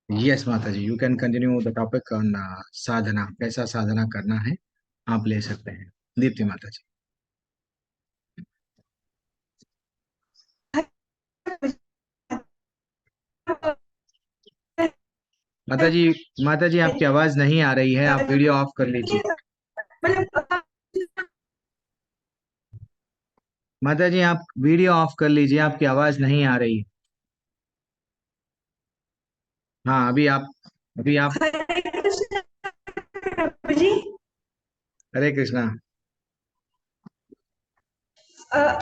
Yes माता जी, you can continue the topic on sadhana, कैसा साधना करना है आप ले सकते हैं। दीप्ति माता जी। माता जी, माता जी आपकी आवाज नहीं आ रही है, आप वीडियो ऑफ कर लीजिए। मतलब माता जी आप वीडियो ऑफ कर लीजिए, आपकी आवाज नहीं आ रही। हाँ, अभी आप। हरे कृष्ण प्रभु जी। हरे कृष्णा।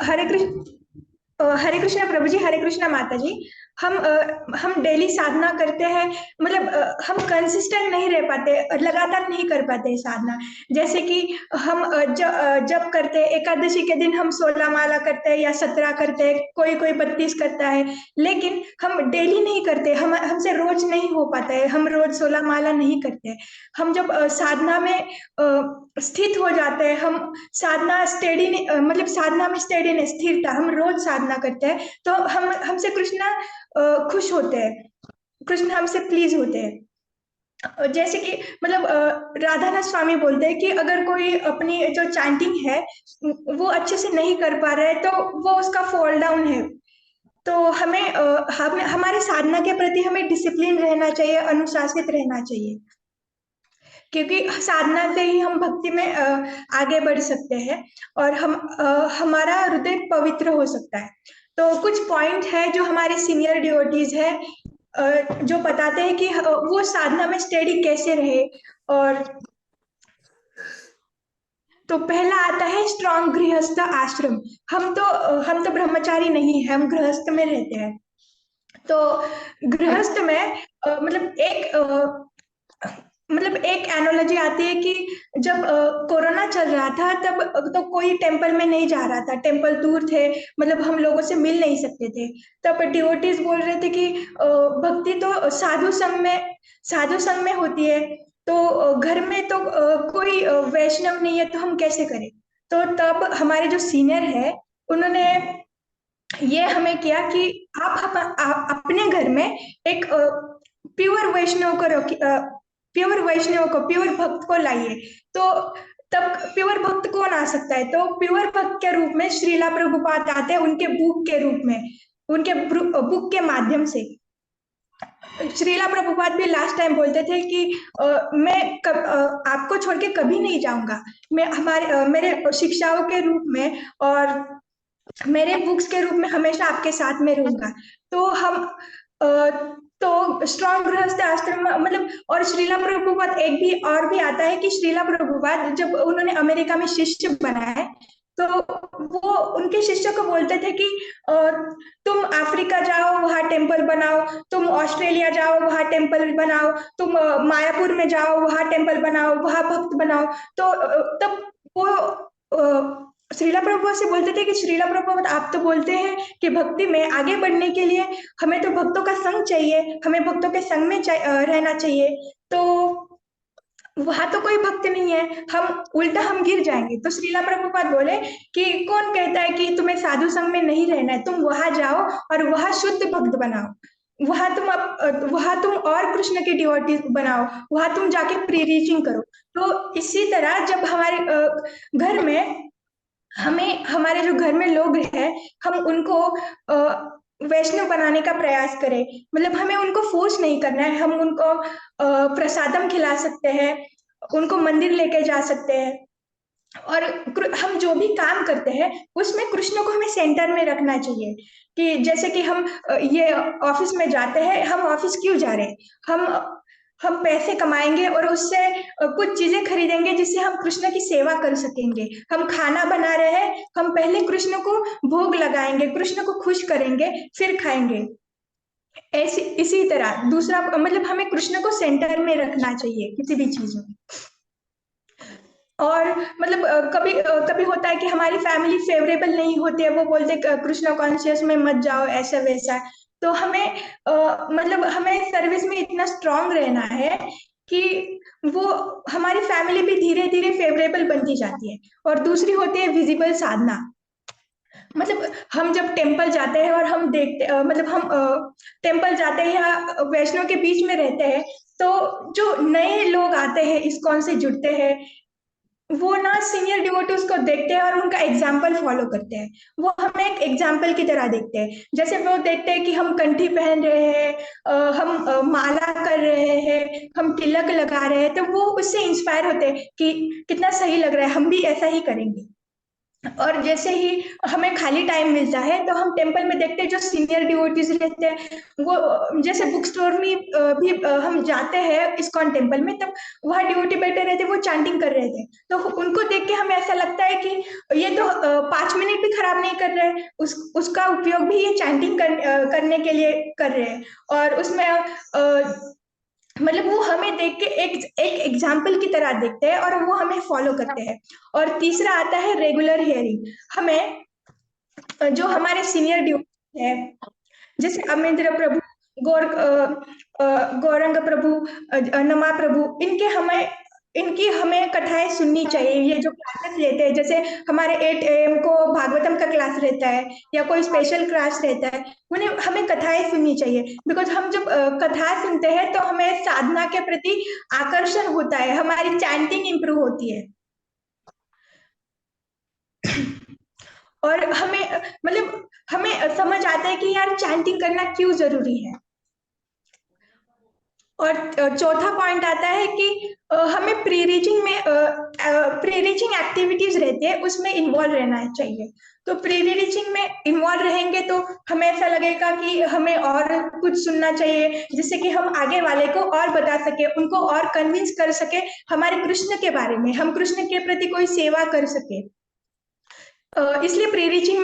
हरे कृष्ण। हरे कृष्णा प्रभु जी, हरे कृष्णा माता जी। हम डेली साधना करते हैं। मतलब हम कंसिस्टेंट नहीं रह पाते, लगातार नहीं कर पाते साधना। जैसे कि हम जब करते हैं एकादशी के दिन हम 16 माला करते हैं या 17 करते हैं, कोई कोई 32 करता है। लेकिन हम डेली नहीं करते, हमसे रोज नहीं हो पाता है, हम रोज 16 माला नहीं करते। हम जब साधना में स्थित हो जाते हैं, हम साधना स्टेडी, मतलब साधना में स्टेडीनेस, स्थिरता, हम रोज साधना करते हैं, तो हम हमसे कृष्णा खुश होते हैं, कृष्ण हमसे प्लीज होते हैं। जैसे कि मतलब राधानाथ स्वामी बोलते हैं कि अगर कोई अपनी जो चैंटिंग है वो अच्छे से नहीं कर पा रहा है तो वो उसका फॉल डाउन है। तो हम हमारे साधना के प्रति हमें डिसिप्लिन रहना चाहिए, अनुशासित रहना चाहिए, क्योंकि साधना से ही हम भक्ति में आगे बढ़ सकते हैं और हमारा हृदय पवित्र हो सकता है। तो कुछ पॉइंट है जो हमारे सीनियर डिवोटीज है, जो बताते हैं कि वो साधना में स्टेडी कैसे रहे। और तो पहला आता है स्ट्रॉन्ग गृहस्थ आश्रम। हम तो ब्रह्मचारी नहीं है, हम गृहस्थ में रहते हैं। तो गृहस्थ में मतलब एक एनोलॉजी आती है कि जब कोरोना चल रहा था तब तो कोई टेम्पल में नहीं जा रहा था, टेम्पल दूर थे, मतलब हम लोगों से मिल नहीं सकते थे। तब डिवोटीज बोल रहे थे कि भक्ति तो साधु संग में होती है। तो घर में तो कोई वैष्णव नहीं है तो हम कैसे करें। तो तब हमारे जो सीनियर है उन्होंने ये हमें किया कि आप अपने घर में एक प्योर वैष्णव को प्योर भक्त को लाइए। तो तब प्योर भक्त कौन आ सकता है, तो प्योर भक्त के रूप में श्रीला प्रभुपाद आते हैं, उनके बुक के रूप में, उनके बुक के माध्यम से। श्रीला प्रभुपाद भी लास्ट टाइम बोलते थे कि आपको छोड़ के कभी नहीं जाऊंगा। मैं मेरे शिक्षाओं के रूप में और मेरे बुक्स के रूप में हमेशा आपके साथ में रहूंगा। तो हम अ, तो स्ट्रॉन्ग गृहस्थ आश्रम मतलब, और श्रीला प्रभुपाद एक भी और भी आता है कि श्रीला प्रभुपाद जब उन्होंने अमेरिका में शिष्य बनाए तो वो उनके शिष्य को बोलते थे कि अ, तुम अफ्रीका जाओ वहां टेम्पल बनाओ, तुम ऑस्ट्रेलिया जाओ वहां टेम्पल बनाओ, तुम मायापुर में जाओ वहां टेम्पल बनाओ, वहां भक्त बनाओ। तो तब वो श्रीला प्रभुपाद से बोलते थे कि श्रीला प्रभुपाद आप तो बोलते हैं कि भक्ति में आगे बढ़ने के लिए हमें तो भक्तों का संग चाहिए, हमें भक्तों के संग में रहना चाहिए। तो वहां तो कोई भक्त नहीं है, हम उल्टा हम गिर जाएंगे। तो श्रीला प्रभुपाद बोले कि कौन कहता है कि तुम्हें साधु संग में नहीं रहना है, तुम वहां जाओ और वहां शुद्ध भक्त बनाओ। वहां तुम और कृष्ण की डिवोटी बनाओ, वहां तुम जाके प्री रीचिंग करो। तो इसी तरह जब हमारे घर में हमें हमारे जो घर में लोग हैं हम उनको वैष्णव बनाने का प्रयास करें। मतलब हमें उनको फोर्स नहीं करना है, हम उनको प्रसादम खिला सकते हैं, उनको मंदिर लेके जा सकते हैं। और हम जो भी काम करते हैं उसमें कृष्ण को हमें सेंटर में रखना चाहिए। कि जैसे कि हम ये ऑफिस में जाते हैं, हम ऑफिस क्यों जा रहे हैं, हम हम पैसे कमाएंगे और उससे कुछ चीजें खरीदेंगे जिससे हम कृष्ण की सेवा कर सकेंगे। हम खाना बना रहे हैं, हम पहले कृष्ण को भोग लगाएंगे, कृष्ण को खुश करेंगे, फिर खाएंगे। ऐसी इसी तरह दूसरा मतलब हमें कृष्ण को सेंटर में रखना चाहिए किसी भी चीज में। और मतलब कभी होता है कि हमारी फैमिली फेवरेबल नहीं होती है, वो बोलते कृष्ण कॉन्शियस में मत जाओ ऐसा वैसा। तो मतलब हमें सर्विस में इतना स्ट्रांग रहना है कि वो हमारी फैमिली भी धीरे धीरे फेवरेबल बनती जाती है। और दूसरी होती है विजिबल साधना। मतलब हम जब टेम्पल जाते हैं और हम देखते मतलब हम टेम्पल जाते हैं या वैष्णव के बीच में रहते हैं, तो जो नए लोग आते हैं इस्कॉन से जुड़ते हैं, वो ना सीनियर डिवोटीज को देखते हैं और उनका एग्जाम्पल फॉलो करते हैं। वो हमें एक एग्जाम्पल की तरह देखते हैं। जैसे वो देखते हैं कि हम कंठी पहन रहे हैं, हम माला कर रहे हैं, हम तिलक लगा रहे हैं, तो वो उससे इंस्पायर होते हैं कि कितना सही लग रहा है, हम भी ऐसा ही करेंगे। और जैसे ही हमें खाली टाइम मिलता है तो हम टेम्पल में देखते हैं जो सीनियर डिवोटीज रहते हैं, वो जैसे बुक स्टोर में भी हम जाते हैं इस्कॉन टेम्पल में, तब वहाँ डिवोटी बैठे रहते, वो चैंटिंग कर रहे थे, तो उनको देख के हमें ऐसा लगता है कि ये तो 5 मिनट भी खराब नहीं कर रहे, उसका उपयोग भी ये चैंटिंग करने के लिए कर रहे हैं। और उसमें मतलब वो हमें देख के एक एग्जाम्पल की तरह देखते हैं और वो हमें फॉलो करते हैं। और तीसरा आता है रेगुलर हियरिंग। हमें जो हमारे सीनियर ड्यूटी है, जैसे अमरिंदर प्रभु, गौरंग प्रभु, नमा प्रभु, इनकी हमें कथाएं सुननी चाहिए। ये जो क्लासेस लेते हैं, जैसे हमारे 8 AM को भागवतम का क्लास रहता है या कोई स्पेशल क्लास रहता है, उन्हें हमें कथाएं सुननी चाहिए। बिकॉज हम जब कथा सुनते हैं तो हमें साधना के प्रति आकर्षण होता है, हमारी चैंटिंग इंप्रूव होती है। और मतलब हमें समझ आता है कि यार चैंटिंग करना क्यों जरूरी है। और चौथा पॉइंट आता है कि हमें प्री रीचिंग एक्टिविटीज रहती है, उसमें इन्वॉल्व रहना चाहिए। तो प्री रीचिंग में इन्वॉल्व रहेंगे तो हमें ऐसा लगेगा कि हमें और कुछ सुनना चाहिए, जिससे कि हम आगे वाले को और बता सके, उनको और कन्विंस कर सके हमारे कृष्ण के बारे में, हम कृष्ण के प्रति कोई सेवा कर सके। इसलिए प्री रीचिंग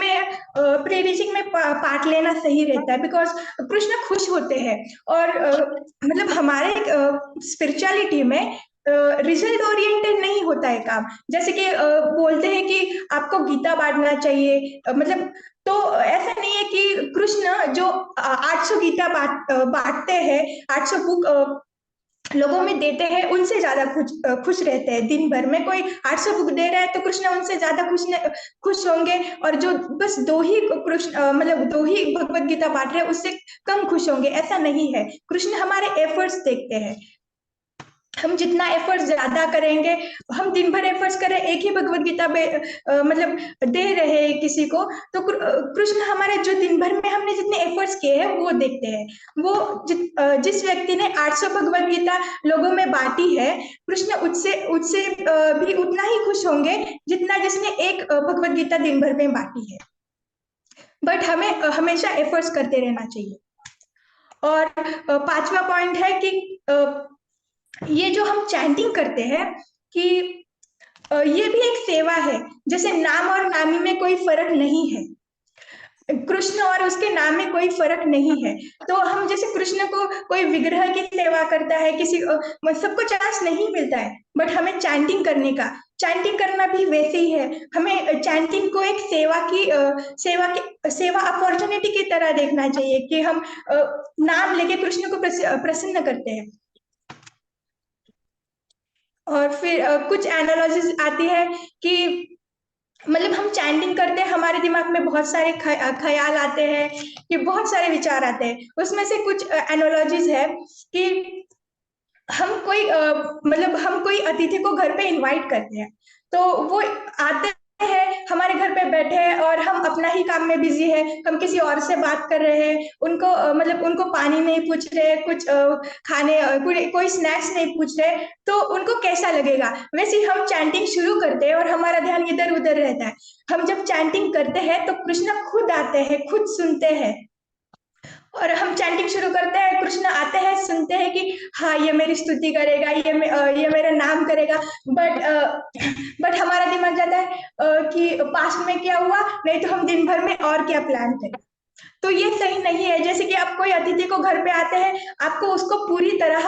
में पार्ट लेना सही रहता है, बिकॉज कृष्ण खुश होते हैं। और मतलब हमारे स्पिरिचुअलिटी में रिजल्ट ओरिएंटेड नहीं होता है काम। जैसे कि बोलते हैं कि आपको गीता बांटना चाहिए, मतलब तो ऐसा नहीं है कि कृष्ण जो 800 गीता बांटते हैं, 800 बुक लोगों में देते हैं, उनसे ज्यादा खुश रहते हैं। दिन भर में कोई 800 बुक दे रहा है तो कृष्ण उनसे ज्यादा खुश होंगे। और जो बस दो ही कृष्ण मतलब दो ही भगवत गीता बांट रहे हैं, उससे कम खुश होंगे, ऐसा नहीं है। कृष्ण हमारे एफर्ट्स देखते हैं। हम जितना एफर्ट्स ज्यादा करेंगे, हम दिन भर एफर्ट्स करें, एक ही भगवत गीता मतलब दे रहे हैं किसी को, तो कृष्ण हमारे जो दिन भर में हमने जितने एफर्ट्स किए हैं वो देखते हैं। वो जिस व्यक्ति ने 800 भगवत गीता लोगों में बांटी है, कृष्ण उससे उससे भी उतना ही खुश होंगे जितना जिसने एक भगवत गीता दिन भर में बांटी है। बट हमें हमेशा एफर्ट्स करते रहना चाहिए। और पांचवा पॉइंट है कि ये जो हम चैंटिंग करते हैं कि ये भी एक सेवा है। जैसे नाम और नामी में कोई फर्क नहीं है, कृष्ण और उसके नाम में कोई फर्क नहीं है। तो हम जैसे कृष्ण को कोई विग्रह की सेवा करता है, किसी सबको चांस नहीं मिलता है, बट हमें चैंटिंग करने का, चैंटिंग करना भी वैसे ही है। हमें चैंटिंग को एक सेवा अपॉर्चुनिटी की तरह देखना चाहिए कि हम नाम लेके कृष्ण को प्रसन्न करते हैं। और फिर कुछ एनालॉजीज आती है कि मतलब हम चैंटिंग करते हैं, हमारे दिमाग में बहुत सारे ख्याल आते हैं, कि बहुत सारे विचार आते हैं। उसमें से कुछ एनालॉजीज है कि मतलब हम कोई अतिथि को घर पे इनवाइट करते हैं, तो वो आते हैं हमारे घर पे बैठे हैं और हम अपना ही काम में बिजी है, हम किसी और से बात कर रहे हैं, उनको मतलब उनको पानी नहीं पूछ रहे, कुछ खाने कोई स्नैक्स नहीं पूछ रहे, तो उनको कैसा लगेगा। वैसे ही हम चैंटिंग शुरू करते हैं और हमारा ध्यान इधर उधर रहता है। हम जब चैंटिंग करते हैं तो कृष्ण खुद आते हैं, खुद सुनते हैं। और हम चैंटिंग शुरू करते हैं, कृष्ण आते हैं, सुनते हैं कि हाँ ये मेरी स्तुति करेगा, ये मेरा नाम करेगा। बट हमारा दिमाग जाता है कि पास्ट में क्या हुआ, नहीं तो हम दिन भर में और क्या प्लान करें। तो ये सही नहीं है। जैसे कि आप कोई अतिथि को घर पे आते हैं, आपको उसको पूरी तरह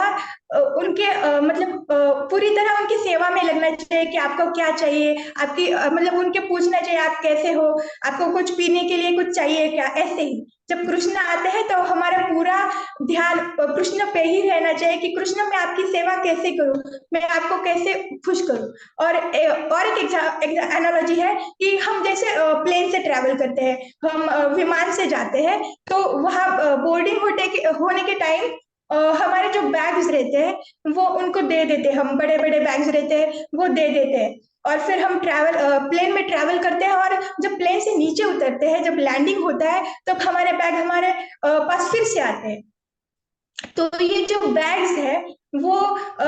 उनके मतलब पूरी तरह उनकी सेवा में लगना चाहिए कि आपको क्या चाहिए, आपकी मतलब उनके पूछना चाहिए आप कैसे हो, आपको कुछ पीने के लिए कुछ चाहिए क्या, ऐसे ही। जब कृष्ण आते हैं तो हमारा पूरा ध्यान कृष्ण पे ही रहना चाहिए कि कृष्ण मैं आपकी सेवा कैसे करूं, मैं आपको कैसे खुश करूं। और एक एनालॉजी है कि हम जैसे प्लेन से ट्रैवल करते हैं, हम विमान से जाते हैं, तो वहाँ बोर्डिंग होने के टाइम हमारे जो बैग्स रहते हैं वो उनको दे देते हैं, हम बड़े बड़े बैग्स रहते हैं वो दे देते हैं। और फिर हम प्लेन में ट्रैवल करते हैं, और जब प्लेन से नीचे उतरते हैं, जब लैंडिंग होता है, तब हमारे बैग हमारे पास फिर से आते हैं। तो ये जो बैग्स है वो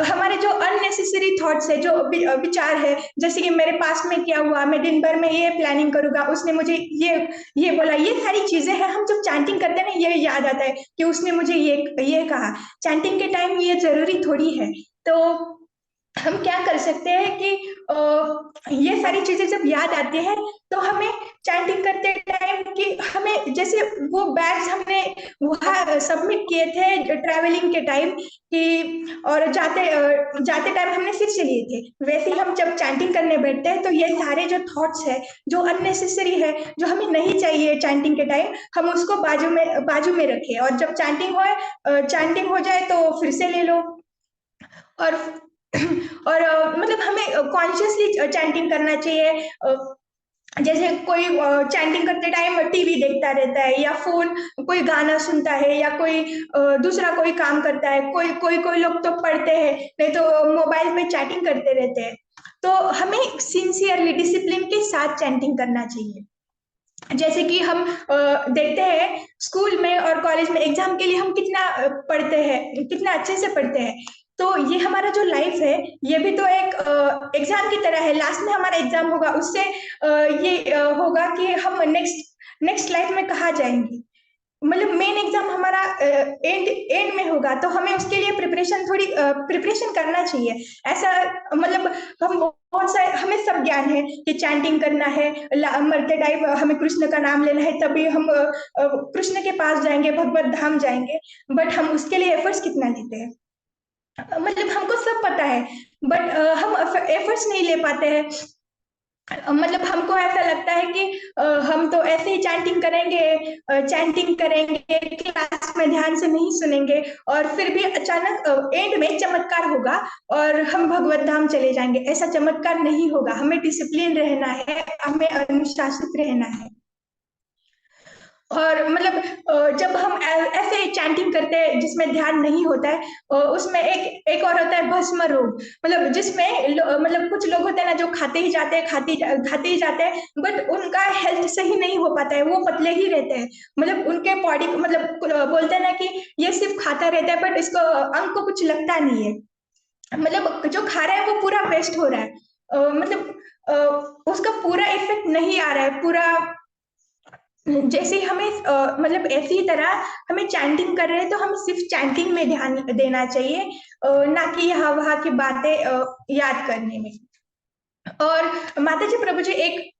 हमारे जो अननेसेसरी थॉट्स है, जो विचार है, जैसे कि मेरे पास में क्या हुआ, मैं दिन भर में ये प्लानिंग करूंगा, उसने मुझे ये बोला, ये सारी चीजें हैं। हम जब चैंटिंग करते हैं ना, ये याद आता है कि उसने मुझे ये कहा। चैंटिंग के टाइम ये जरूरी थोड़ी है। तो हम क्या कर सकते हैं कि ये सारी चीजें जब याद आती हैं, तो हमें चैंटिंग करते टाइम कि हमें जैसे वो बैग्स हमने वहाँ सबमिट किए थे ट्रैवलिंग के टाइम कि, और जाते टाइम हमने फिर से लिए थे, वैसे ही हम जब चैंटिंग करने बैठते हैं तो ये सारे जो थॉट्स है, जो अननेसेसरी है, जो हमें नहीं चाहिए चैंटिंग के टाइम, हम उसको बाजू में रखें, और जब चैंटिंग हो जाए तो फिर से ले लो। और और मतलब हमें कॉन्शियसली चैंटिंग करना चाहिए। जैसे कोई चैंटिंग करते टाइम टीवी देखता रहता है, या फोन कोई गाना सुनता है, या कोई दूसरा कोई काम करता है, कोई लोग तो पढ़ते हैं, नहीं तो मोबाइल पे चैटिंग करते रहते हैं। तो हमें सिंसियरली डिसिप्लिन के साथ चैंटिंग करना चाहिए। जैसे कि हम देखते हैं स्कूल में और कॉलेज में एग्जाम के लिए हम कितना पढ़ते हैं, कितना अच्छे से पढ़ते हैं। तो ये हमारा जो लाइफ है, ये भी तो एक एग्जाम की तरह है। लास्ट में हमारा एग्जाम होगा, उससे ये होगा कि हम नेक्स्ट नेक्स्ट लाइफ में कहाँ जाएंगे। मतलब मेन एग्जाम हमारा एंड एंड में होगा, तो हमें उसके लिए प्रिपरेशन करना चाहिए। ऐसा मतलब हम बहुत सारे, हमें सब ज्ञान है कि चैंटिंग करना है, मरते टाइम हमें कृष्ण का नाम लेना है, तभी हम कृष्ण के पास जाएंगे, भगवत धाम जाएंगे। बट हम उसके लिए एफर्ट्स कितना लेते हैं, मतलब हमको सब पता है, बट हम एफर्ट्स नहीं ले पाते हैं। मतलब हमको ऐसा लगता है कि हम तो ऐसे ही चैंटिंग करेंगे, क्लास में ध्यान से नहीं सुनेंगे, और फिर भी अचानक एंड में चमत्कार होगा और हम भगवत धाम चले जाएंगे। ऐसा चमत्कार नहीं होगा, हमें डिसिप्लिन रहना है, हमें अनुशासित रहना है। और मतलब जब हम ऐसे चैंटिंग करते हैं जिसमें ध्यान नहीं होता है, उसमें एक एक और होता है भस्म रोग। मतलब जिसमें मतलब कुछ लोग होते हैं ना, जो खाते ही जाते हैं, खाते ही जाते हैं, बट उनका हेल्थ सही नहीं हो पाता है, वो पतले ही रहते हैं। मतलब उनके बॉडी मतलब बोलते हैं ना कि ये सिर्फ खाता रहता है, बट इसको अंग को कुछ लगता नहीं है। मतलब जो खा रहा है वो पूरा वेस्ट हो रहा है। मतलब अ, उसका पूरा इफेक्ट नहीं आ रहा है पूरा। जैसे हमें मतलब ऐसी ही तरह हमें चैंटिंग कर रहे हैं, तो हमें सिर्फ चैंटिंग में ध्यान देना चाहिए, ना कि यहाँ वहाँ की बातें याद करने में। और माता जी प्रभु जी, एक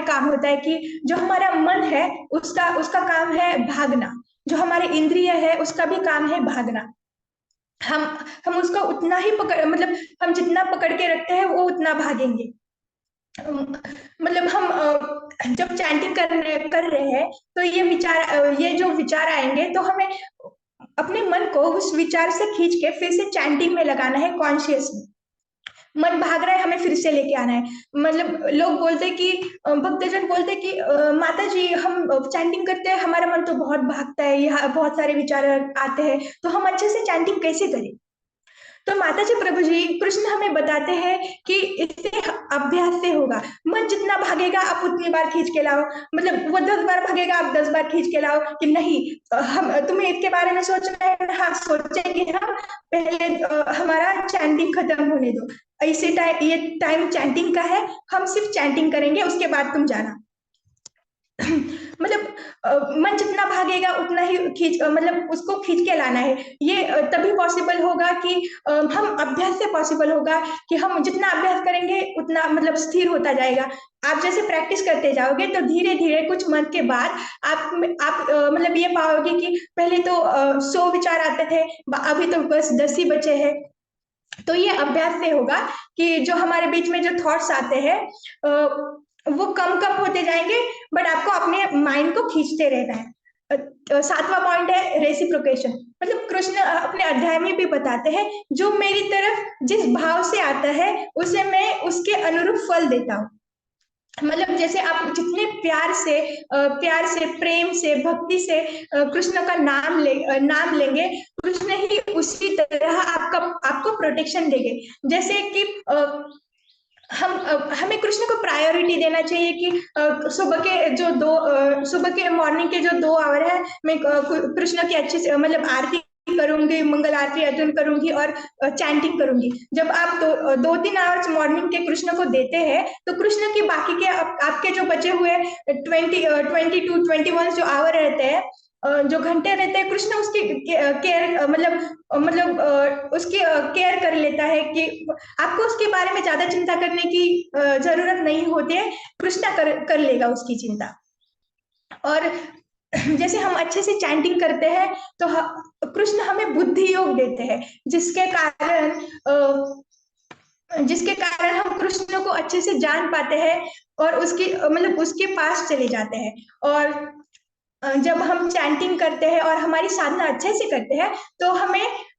काम होता है कि जो हमारा मन है उसका उसका काम है भागना। जो हमारे इंद्रिय है उसका भी काम है भागना। हम हम उसको उतना ही पकड़ मतलब हम जितना पकड़ के रखते हैं वो उतना भागेंगे। मतलब हम जब चैंटिंग कर रहे हैं, तो ये जो विचार आएंगे, तो हमें अपने मन को उस विचार से खींच के फिर से चैंटिंग में लगाना है कॉन्शियसली। मन भाग रहा है, हमें फिर से लेके आना है। मतलब लोग बोलते हैं कि भक्तजन बोलते हैं कि माता जी हम चैंटिंग करते हैं, हमारा मन तो बहुत भागता है, यहाँ बहुत सारे विचार आते हैं, तो हम अच्छे से चैंटिंग कैसे करें। तो माता जी प्रभु जी कृष्ण हमें बताते हैं कि इससे अभ्यास से होगा। मन जितना भागेगा आप उतनी बार खींच के लाओ। मतलब वो 10 बार भागेगा, आप 10 बार खींच के लाओ कि नहीं, हम तुम्हें इसके बारे में सोचना है, हाँ सोचेंगे हम, पहले हमारा चैंटिंग खत्म होने दो। ये टाइम चैंटिंग का है, हम सिर्फ चैंटिंग करेंगे, उसके बाद तुम जाना। मतलब मन जितना भागेगा उतना ही मतलब उसको खींच के लाना है। ये तभी पॉसिबल होगा कि हम अभ्यास से पॉसिबल होगा कि हम जितना अभ्यास करेंगे उतना मतलब स्थिर होता जाएगा। आप जैसे प्रैक्टिस करते जाओगे तो धीरे धीरे कुछ मंथ के बाद आप मतलब ये पाओगे कि पहले तो 100 विचार आते थे, अभी तो बस 10 ही बचे हैं। तो ये अभ्यास से होगा कि जो हमारे बीच में जो थॉट्स आते हैं वो कम कम होते जाएंगे, बट आपको अपने माइंड को खींचते रहना है। सातवां पॉइंट है रेसिप्रोकेशन। मतलब कृष्ण अपने अध्याय में भी बताते हैं, जो मेरी तरफ जिस भाव से आता है उसे मैं उसके अनुरूप फल देता हूँ। मतलब जैसे आप जितने प्यार से, प्रेम से, भक्ति से कृष्ण का नाम लेंगे, कृष्ण ही उसी तरह आपका आपको प्रोटेक्शन देंगे। जैसे कि हमें कृष्ण को प्रायोरिटी देना चाहिए कि सुबह के मॉर्निंग के जो 2 आवर है, मैं कृष्ण की अच्छी से मतलब आरती करूंगी, मंगल आरती अटेंड करूंगी और चैंटिंग करूंगी। जब आप 2-3 आवर्स मॉर्निंग के कृष्ण को देते हैं, तो कृष्ण की बाकी के आपके जो बचे हुए 22-21 जो आवर रहते हैं, जो घंटे रहते हैं, कृष्ण उसकी केयर उसकी केयर कर लेता है कि आपको उसके बारे में ज्यादा चिंता करने की जरूरत नहीं होती है। कृष्णा कर लेगा उसकी चिंता। और जैसे हम अच्छे से चैंटिंग करते हैं, तो कृष्ण हमें बुद्धि योग देते हैं, जिसके कारण हम कृष्ण को अच्छे से जान पाते हैं और उसके पास चले जाते हैं। और जब हम चैंटिंग करते हैं और हमारी साधना अच्छे से करते हैं, तो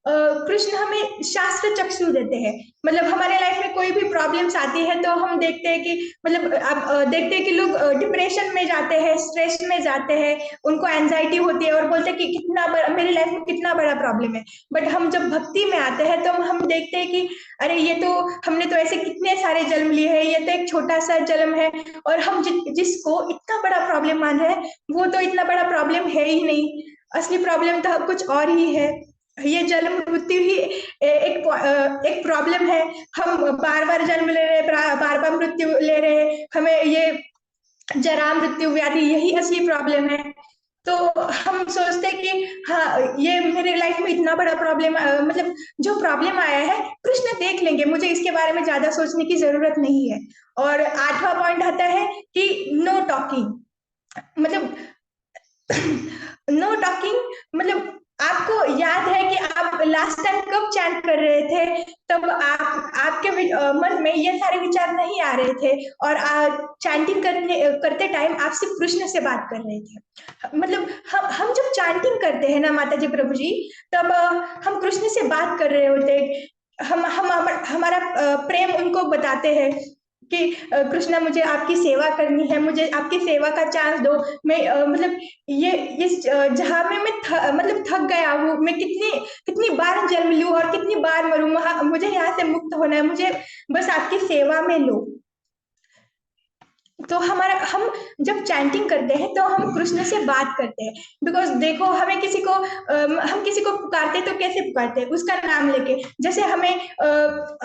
कृष्ण हमें शास्त्र चक्षु देते हैं। मतलब हमारे लाइफ में कोई भी प्रॉब्लम्स आती है, तो हम देखते हैं कि मतलब आप देखते हैं कि लोग डिप्रेशन में जाते हैं, स्ट्रेस में जाते हैं, उनको एंजाइटी होती है और बोलते हैं कि कितना बड़ा मेरी लाइफ में कितना बड़ा प्रॉब्लम है। बट हम जब भक्ति में आते हैं, तो हम देखते हैं कि अरे ये तो हमने तो ऐसे कितने सारे जन्म लिए हैं, ये तो एक छोटा सा जन्म है। और हम जिसको इतना बड़ा प्रॉब्लम मान रहे हैं, वो तो इतना बड़ा प्रॉब्लम है ही नहीं। असली प्रॉब्लम तो कुछ और ही है। ये जन्म मृत्यु ही एक प्रॉब्लम है। हम बार बार जन्म ले रहे हैं, बार बार मृत्यु ले रहे हैं, हमें ये जरा मृत्यु व्याधि यही असली प्रॉब्लम है। तो हम सोचते हैं कि हाँ, ये मेरे लाइफ में इतना बड़ा प्रॉब्लम, मतलब जो प्रॉब्लम आया है कृष्ण देख लेंगे, मुझे इसके बारे में ज्यादा सोचने की जरूरत नहीं है। और आठवां पॉइंट आता है कि नो टॉकिंग। मतलब नो टॉकिंग मतलब आपको याद है कि आप लास्ट टाइम कब चैंट कर रहे थे, तब आपके मन में ये सारे विचार नहीं आ रहे थे, और चैंटिंग करते टाइम आप सिर्फ कृष्ण से बात कर रहे थे। मतलब हम जब चैंटिंग करते हैं ना माता जी प्रभु जी, तब हम कृष्ण से बात कर रहे होते हैं। हमारा प्रेम उनको बताते हैं कि कृष्णा मुझे आपकी सेवा करनी है, मुझे आपकी सेवा का चांस दो। मैं मतलब ये इस जहाँ में मैं मतलब थक गया हूँ, मैं कितनी कितनी बार जन्म लूं और कितनी बार मरूं, मुझे यहाँ से मुक्त होना है, मुझे बस आपकी सेवा में लो। तो हम जब चैंटिंग करते हैं, तो हम कृष्ण से बात करते हैं। बिकॉज देखो, हम किसी को पुकारते तो कैसे पुकारते हैं, उसका नाम लेके। जैसे हमें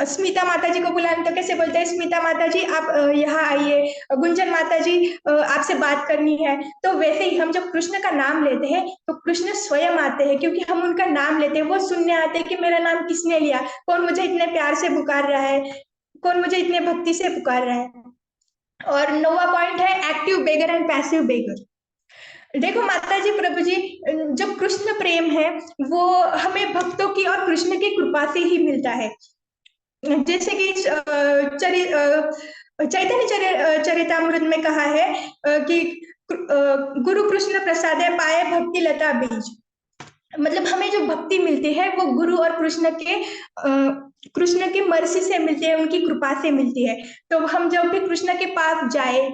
स्मिता माता जी को बुलाने तो कैसे बोलते हैं, स्मिता माता जी आप यहाँ आइए, गुंजन माता जी आपसे बात करनी है। तो वैसे ही हम जब कृष्ण का नाम लेते हैं, तो कृष्ण स्वयं आते हैं, क्योंकि हम उनका नाम लेते हैं। वो सुनने आते हैं कि मेरा नाम किसने लिया, कौन मुझे इतने प्यार से पुकार रहा है, कौन मुझे इतने भक्ति से पुकार रहा है। और नौवा पॉइंट है एक्टिव बेगर एंड पैसिव बेगर। देखो माता जी प्रभु जी, जो कृष्ण प्रेम है, वो हमें भक्तों की और कृष्ण की कृपा से ही मिलता है। जैसे कि चैतन्य चरितामृत में कहा है कि गुरु कृष्ण प्रसादे पाए भक्ति लता बीज। मतलब हमें जो भक्ति मिलती है, वो गुरु और कृष्ण की मर्जी से मिलती है, उनकी कृपा से मिलती है। तो हम जब भी कृष्ण के पास जाए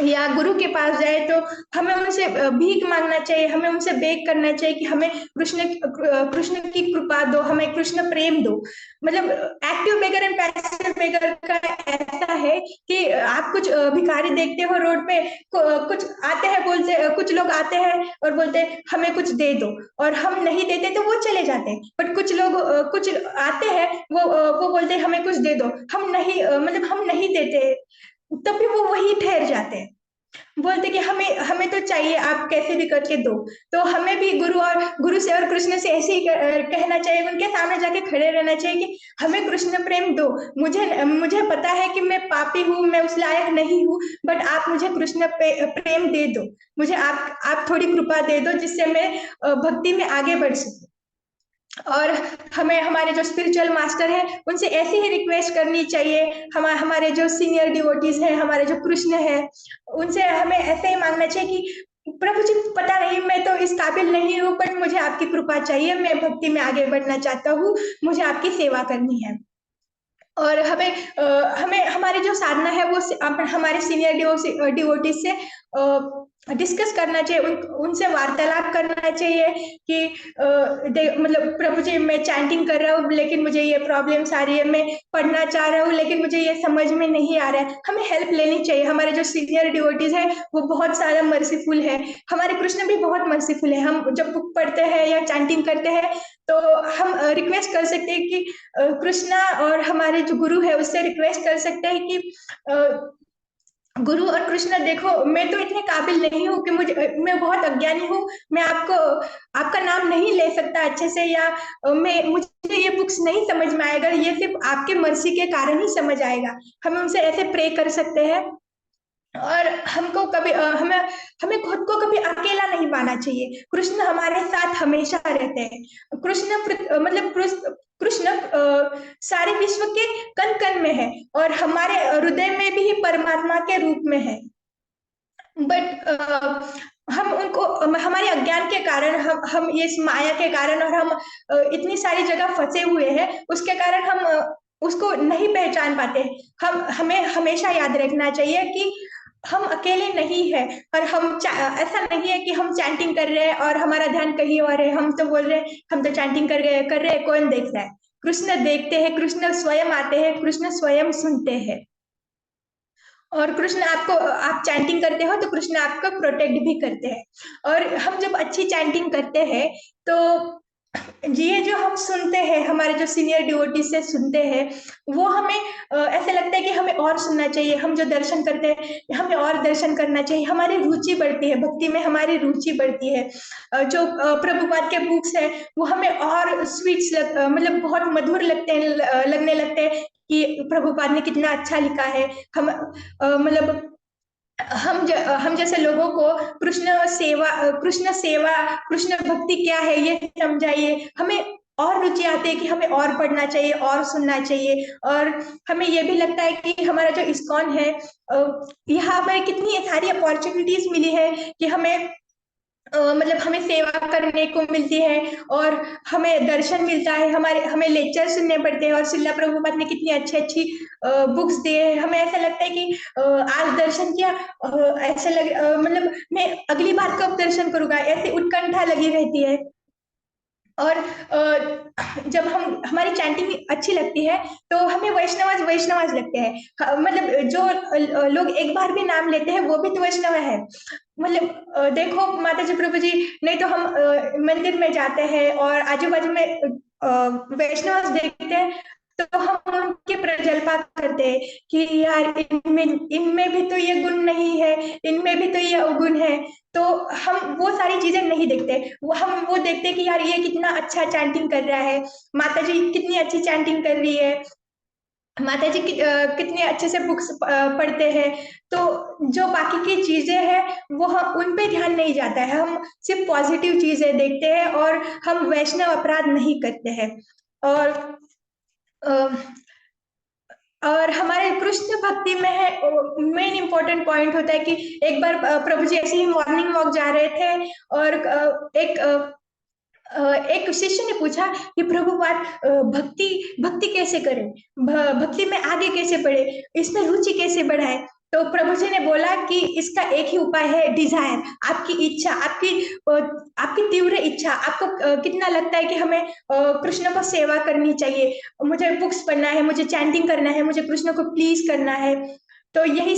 या गुरु के पास जाए, तो हमें उनसे भीख मांगना चाहिए, हमें उनसे बेग करना चाहिए कि हमें कृष्ण की कृपा दो, हमें कृष्ण प्रेम दो। मतलब एक्टिव बेगर एंड पैसिव बेगर का ऐसा है कि आप कुछ भिखारी देखते हो रोड पे, कुछ आते हैं बोलते, कुछ लोग आते हैं और बोलते हैं हमें कुछ दे दो, और हम नहीं देते तो वो चले जाते हैं। बट कुछ लोग कुछ आते हैं, वो बोलते हैं हमें कुछ दे दो, मतलब हम नहीं देते, तब भी वो वही ठहर जाते हैं, बोलते कि हमें हमें तो चाहिए, आप कैसे भी करके दो। तो हमें भी गुरु से और कृष्ण से ऐसे ही कहना चाहिए, उनके सामने जाके खड़े रहना चाहिए कि हमें कृष्ण प्रेम दो। मुझे पता है कि मैं पापी हूँ, मैं उस लायक नहीं हूँ, बट आप मुझे कृष्ण प्रेम दे दो। मुझे आप थोड़ी कृपा दे दो, जिससे मैं भक्ति में आगे बढ़ सकूं। और हमें हमारे जो स्पिरिचुअल मास्टर है उनसे ऐसी ही रिक्वेस्ट करनी चाहिए। हमारे जो सीनियर डिवोटीज हैं, हमारे जो कृष्ण है, उनसे हमें ऐसे ही मांगना चाहिए कि प्रभु जी, पता नहीं मैं तो इस काबिल नहीं हूँ, बट मुझे आपकी कृपा चाहिए, मैं भक्ति में आगे बढ़ना चाहता हूँ, मुझे आपकी सेवा करनी है। और हमें हमारी जो साधना है वो हमारे सीनियर डिवोटी से डिस्कस करना चाहिए, उनसे वार्तालाप करना चाहिए कि मतलब प्रभु जी, मैं चैंटिंग कर रहा हूँ लेकिन मुझे ये प्रॉब्लम्स आ रही है, मैं पढ़ना चाह रहा हूँ लेकिन मुझे ये समझ में नहीं आ रहा है, हमें हेल्प लेनी चाहिए। हमारे जो सीनियर डिवोटीज है वो बहुत सारा मर्सीफुल है, हमारे कृष्ण भी बहुत मर्सीफुल है। हम जब बुक पढ़ते हैं या चैंटिंग करते हैं तो हम रिक्वेस्ट कर सकते हैं कि कृष्णा, और हमारे जो गुरु है उससे रिक्वेस्ट कर सकते हैं कि गुरु और कृष्ण, देखो मैं तो इतने काबिल नहीं हूँ कि मैं बहुत अज्ञानी हूँ, मैं आपको आपका नाम नहीं ले सकता अच्छे से, या मुझे ये बुक्स नहीं समझ में आएगा, ये सिर्फ आपके मर्जी के कारण ही समझ आएगा। हम उनसे ऐसे प्रे कर सकते हैं। और हमको कभी हमें हमें खुद को कभी अकेला नहीं पाना चाहिए, कृष्ण हमारे साथ हमेशा रहते हैं। मतलब कृष्ण सारे विश्व के कण कण में है, और हमारे हृदय में भी परमात्मा के रूप में है। बट हम उनको हमारे अज्ञान के कारण, हम ये इस माया के कारण, और हम इतनी सारी जगह फंसे हुए हैं, उसके कारण हम उसको नहीं पहचान पाते। हम हमें हमेशा याद रखना चाहिए कि हम अकेले नहीं है, और ऐसा नहीं है कि हम चैंटिंग कर रहे हैं और हमारा ध्यान कहीं और है, हम तो बोल रहे हैं हम तो चैंटिंग कर रहे हैं, कौन देख रहा है? कृष्ण देखते हैं, कृष्ण स्वयं आते हैं, कृष्ण स्वयं सुनते हैं। और कृष्ण आपको, आप चैंटिंग करते हो तो कृष्ण आपको प्रोटेक्ट भी करते हैं। और हम जब अच्छी चैंटिंग करते हैं तो ये जो हम सुनते हैं, हमारे जो सीनियर डिवोटी से सुनते हैं, वो हमें ऐसे लगता है कि हमें और सुनना चाहिए। हम जो दर्शन करते हैं हमें और दर्शन करना चाहिए, हमारी रुचि बढ़ती है, भक्ति में हमारी रुचि बढ़ती है। जो प्रभुपाद के बुक्स है वो हमें और मतलब बहुत मधुर लगने लगते हैं कि प्रभुपाद ने कितना अच्छा लिखा है। मतलब हम जैसे लोगों को कृष्ण सेवा, कृष्ण भक्ति क्या है ये समझाइए, हमें और रुचि आती है कि हमें और पढ़ना चाहिए और सुनना चाहिए। और हमें ये भी लगता है कि हमारा जो इस्कॉन है, यहाँ पर कितनी सारी अपॉर्चुनिटीज मिली है कि मतलब हमें सेवा करने को मिलती है, और हमें दर्शन मिलता है, हमारे हमें लेक्चर सुनने पड़ते हैं, और शिला प्रभुपाद ने कितनी अच्छी अच्छी बुक्स दिए हैं। हमें ऐसा लगता है कि आज दर्शन किया, मतलब मैं अगली बार कब दर्शन करूंगा, ऐसी उत्कंठा लगी रहती है। और जब हम हमारी चैंटिंग अच्छी लगती है तो हमें वैष्णवाज वैष्णवाज लगते हैं। मतलब जो लोग एक बार भी नाम लेते हैं वो भी तो वैष्णव है। मतलब देखो माता जी, प्रभु जी, नहीं तो हम मंदिर में जाते हैं और आजू बाजू में वैष्णव देखते हैं, तो हम उनके प्रजल्पा करते हैं कि यार इनमें इनमें भी तो ये गुण नहीं है, इनमें भी तो ये अवगुण है। तो हम वो सारी चीजें नहीं देखते, हम वो देखते हैं कि यार ये कितना अच्छा चैंटिंग कर रहा है, माता जी कितनी अच्छी चैंटिंग कर रही है, माता जी कितने अच्छे से बुक्स पढ़ते हैं। तो जो बाकी की चीजें हैं वो हम उन पे ध्यान नहीं जाता है, हम सिर्फ पॉजिटिव चीजें देखते हैं, और हम वैष्णव अपराध नहीं करते हैं। और अ, और हमारे कृष्ण भक्ति में है, मेन इंपॉर्टेंट पॉइंट होता है कि एक बार प्रभु जी ऐसे ही मॉर्निंग वॉक जा रहे थे, और एक शिष्य ने पूछा कि प्रभुपाद, भक्ति भक्ति कैसे करें, भक्ति में आगे कैसे बढ़े, इसमें रुचि कैसे बढ़ाए? तो प्रभु जी ने बोला कि इसका एक ही उपाय है, डिजायर, आपकी इच्छा, आपकी तीव्र इच्छा। आपको कितना लगता है कि हमें कृष्ण को सेवा करनी चाहिए, मुझे बुक्स पढ़ना है, मुझे चैंटिंग करना है, मुझे कृष्ण को प्लीज करना है। तो यही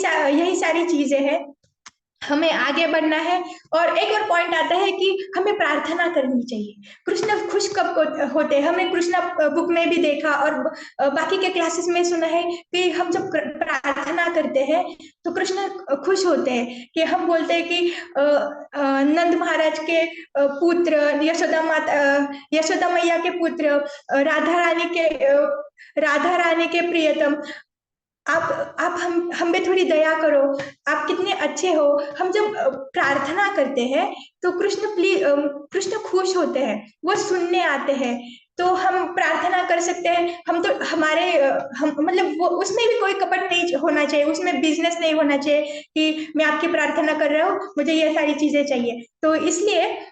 सारी चीजें हैं, हमें आगे बढ़ना है। और एक और पॉइंट आता है कि हमें प्रार्थना करनी चाहिए। कृष्ण खुश कब होते हैं, हमने कृष्ण बुक में भी देखा, और बाकी के क्लासेस में सुना है कि हम जब प्रार्थना करते हैं तो कृष्ण खुश होते हैं। कि हम बोलते हैं कि नंद महाराज के पुत्र, यशोदा मैया के पुत्र, राधा रानी के प्रियतम, आप हम पे थोड़ी दया करो, आप कितने अच्छे हो। हम जब प्रार्थना करते हैं तो कृष्ण खुश होते हैं, वो सुनने आते हैं। तो हम प्रार्थना कर सकते हैं, हम तो हम मतलब वो उसमें भी कोई कपट नहीं होना चाहिए, उसमें बिजनेस नहीं होना चाहिए कि मैं आपकी प्रार्थना कर रहा हूँ, मुझे ये सारी चीजें चाहिए। तो इसलिए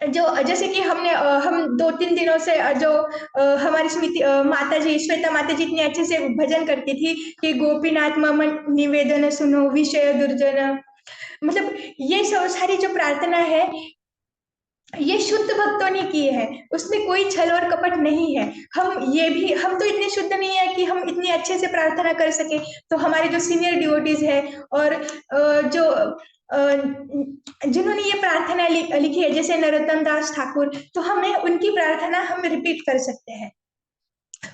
जो जैसे कि हम 2-3 दिनों से हमारी माता जी, श्वेता माता जी इतने अच्छे से भजन करती थी कि गोपीनाथ मम निवेदन सुनो विषय दुर्जन, मतलब ये सब सारी जो प्रार्थना है ये शुद्ध भक्तों ने की है, उसमें कोई छल और कपट नहीं है। हम तो इतने शुद्ध नहीं है कि हम इतने अच्छे से प्रार्थना कर सके। तो हमारे जो सीनियर डिवोटीज है और जो जिन्होंने ये प्रार्थना लिखी है, जैसे नरोत्तम दास ठाकुर, तो हमें उनकी प्रार्थना हम रिपीट कर सकते हैं।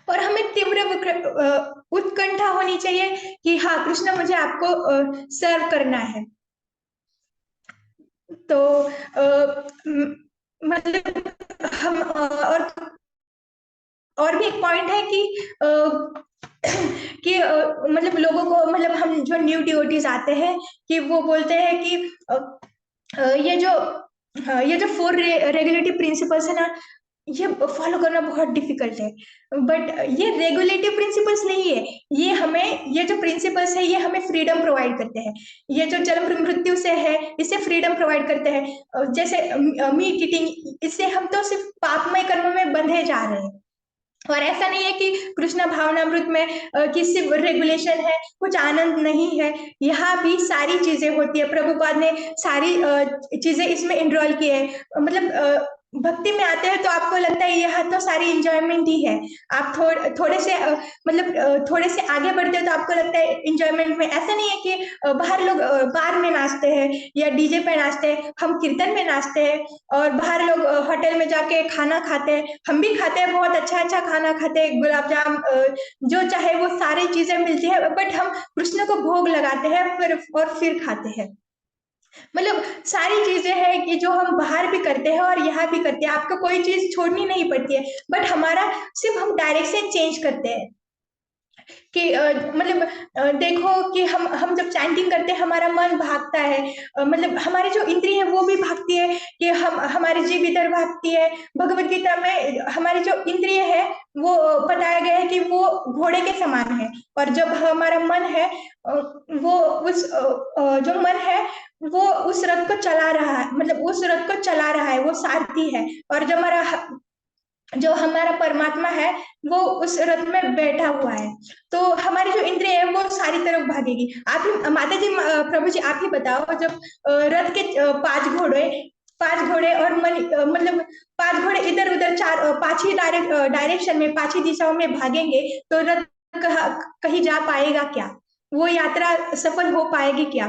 और हमें तीव्र उत्कंठा होनी चाहिए कि हाँ कृष्ण मुझे आपको सर्व करना है। तो मतलब हम और भी एक पॉइंट है कि मतलब लोगों को, मतलब हम जो न्यू डिवोटीज आते हैं कि वो बोलते हैं कि अ, अ, ये जो ये जो 4 रेगुलेटिव प्रिंसिपल्स है ना, ये फॉलो करना बहुत डिफिकल्ट है। बट ये रेगुलेटिव प्रिंसिपल्स नहीं है, ये जो प्रिंसिपल्स है ये हमें फ्रीडम प्रोवाइड करते हैं। ये जो जन्म मृत्यु से है इससे फ्रीडम प्रोवाइड करते हैं। जैसे मीट ईटिंग, इससे हम तो सिर्फ पापमय कर्म में बंधे जा रहे हैं। और ऐसा नहीं है कि कृष्ण भावनामृत में कि सिर्फ रेगुलेशन है, कुछ आनंद नहीं है। यहाँ भी सारी चीजें होती है, प्रभुपाद ने सारी चीजें इसमें इनरोल की है। मतलब भक्ति में आते हैं तो आपको लगता है यहाँ तो सारी इंजॉयमेंट ही है। आप थोड़े से मतलब थोड़े से आगे बढ़ते हो तो आपको लगता है इंजॉयमेंट में। ऐसा नहीं है कि बाहर लोग बार में नाचते हैं या डीजे पे नाचते हैं, हम कीर्तन में नाचते हैं। और बाहर लोग होटल में जाके खाना खाते हैं, हम भी खाते हैं, बहुत अच्छा अच्छा खाना खाते हैं, गुलाब जाम जो चाहे वो सारी चीजें मिलती है, बट हम कृष्ण को भोग लगाते हैं फिर खाते हैं। मतलब सारी चीजें हैं कि जो हम बाहर भी करते हैं और यहाँ भी करते हैं, आपको कोई चीज छोड़नी नहीं पड़ती है। बट हमारा सिर्फ हम डायरेक्शन चेंज करते हैं कि मतलब देखो कि हम जब चैंटिंग करते हैं हमारा मन भागता है। मतलब हमारी जो इंद्रिय है वो भी भागती है कि हम हमारी जीभ इधर भागती है। भगवत गीता में हमारी जो इंद्रिय है वो बताया गया है कि वो घोड़े के समान है। और जब हमारा मन है वो जो मन है वो उस रथ को चला रहा है, मतलब उस रथ को चला रहा है, वो सारथी है। और जो हमारा परमात्मा है वो उस रथ में बैठा हुआ है। तो हमारी जो इंद्रिय है वो सारी तरफ भागेगी। आप ही माता जी, प्रभु जी आप ही बताओ, जब रथ के 5 घोड़े और मतलब 5 घोड़े इधर उधर पांच ही डायरेक्शन में, 5 ही दिशाओं में भागेंगे तो रथ कहीं जा पाएगा क्या? वो यात्रा सफल हो पाएगी क्या?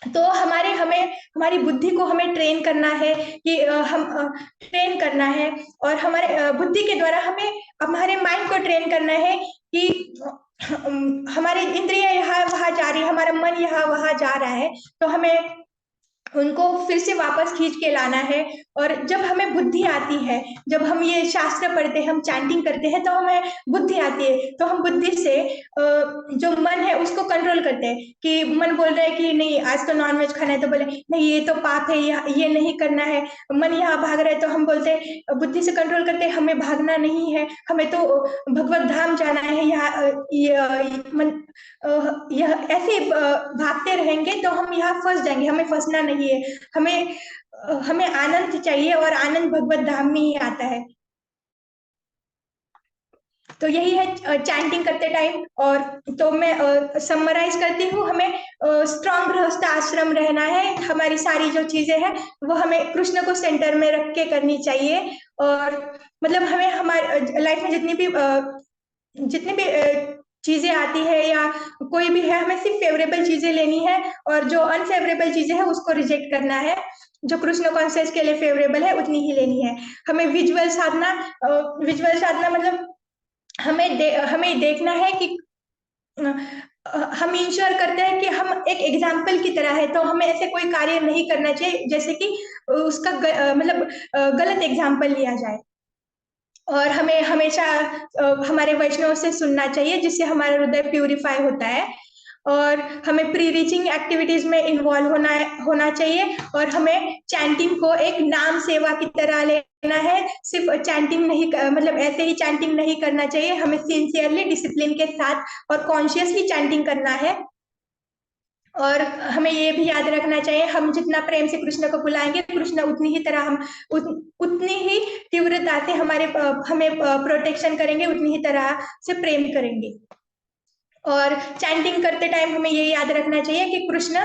तो हमें हमारी बुद्धि को हमें ट्रेन करना है कि हम ट्रेन करना है। और हमारे बुद्धि के द्वारा हमें हमारे माइंड को ट्रेन करना है कि हमारी इंद्रियां यहाँ वहां जा रही है, हमारा मन यहाँ वहां जा रहा है, तो हमें उनको फिर से वापस खींच के लाना है। और जब हमें बुद्धि आती है, जब हम ये शास्त्र पढ़ते हैं, हम चैंटिंग करते हैं, तो हमें बुद्धि आती है, तो हम बुद्धि से जो मन है उसको कंट्रोल करते हैं कि मन बोल रहा है कि नहीं आज तो नॉनवेज खाना है, तो बोले नहीं ये तो पाप है, ये नहीं करना है। मन यहाँ भाग रहा है तो हम बोलते हैं, बुद्धि से कंट्रोल करते हैं हमें भागना नहीं है, हमें तो भगवत धाम जाना है। यह ऐसे भागते रहेंगे तो हम यहाँ फंस जाएंगे, हमें फंसना नहीं है। हमें आनंद चाहिए और आनंद भगवत धाम में ही आता है। तो यही है चैंटिंग करते टाइम। और तो मैं समराइज करती हूँ, हमें स्ट्रांग गृहस्थ आश्रम रहना है, हमारी सारी जो चीजें हैं वो हमें कृष्ण को सेंटर में रख के करनी चाहिए। और मतलब हमें हमारे लाइफ में जितनी भी चीजें आती है या कोई भी है, हमें सिर्फ फेवरेबल चीजें लेनी है और जो अनफेवरेबल चीजें हैं उसको रिजेक्ट करना है। जो कृष्ण कॉन्शियस के लिए फेवरेबल है उतनी ही लेनी है। हमें विजुअल साधना मतलब हमें देखना है कि हम इंश्योर करते हैं कि हम एक एग्जाम्पल की तरह है, तो हमें ऐसे कोई कार्य नहीं करना चाहिए जैसे कि उसका मतलब गलत एग्जाम्पल लिया जाए। और हमें हमेशा हमारे वैष्णव से सुनना चाहिए, जिससे हमारा हृदय प्यूरिफाई होता है। और हमें प्री रीचिंग एक्टिविटीज में इन्वॉल्व होना चाहिए, और हमें चैंटिंग को एक नाम सेवा की तरह लेना है। सिर्फ चैंटिंग नहीं मतलब ऐसे ही चैंटिंग नहीं करना चाहिए, हमें सिंसियरली डिसिप्लिन के साथ और कॉन्शियसली चैंटिंग करना है। और हमें ये भी याद रखना चाहिए, हम जितना प्रेम से कृष्ण को बुलाएंगे, कृष्ण उतनी ही तरह उतनी ही तीव्रता से हमें प्रोटेक्शन करेंगे, उतनी ही तरह से प्रेम करेंगे। और चैंटिंग करते टाइम हमें ये याद रखना चाहिए कि कृष्ण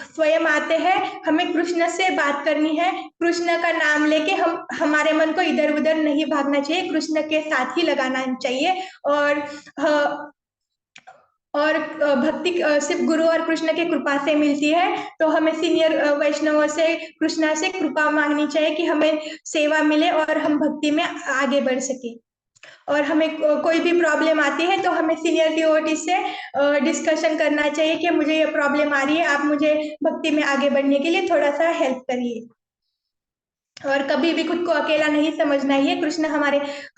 स्वयं आते हैं, हमें कृष्ण से बात करनी है। कृष्ण का नाम लेके हम हमारे मन को इधर उधर नहीं भागना चाहिए, कृष्ण के साथ ही लगाना चाहिए। और भक्ति सिर्फ गुरु और कृष्ण की कृपा से मिलती है। तो हमें सीनियर वैष्णवों से, कृष्णा से कृपा मांगनी चाहिए कि हमें सेवा मिले और हम भक्ति में आगे बढ़ सके। और हमें कोई भी प्रॉब्लम आती है तो हमें सीनियर डिवोटी से डिस्कशन करना चाहिए कि मुझे ये प्रॉब्लम आ रही है, आप मुझे भक्ति में आगे बढ़ने के लिए थोड़ा सा हेल्प करिए। और कभी भी खुद को अकेला नहीं समझना है, कृष्ण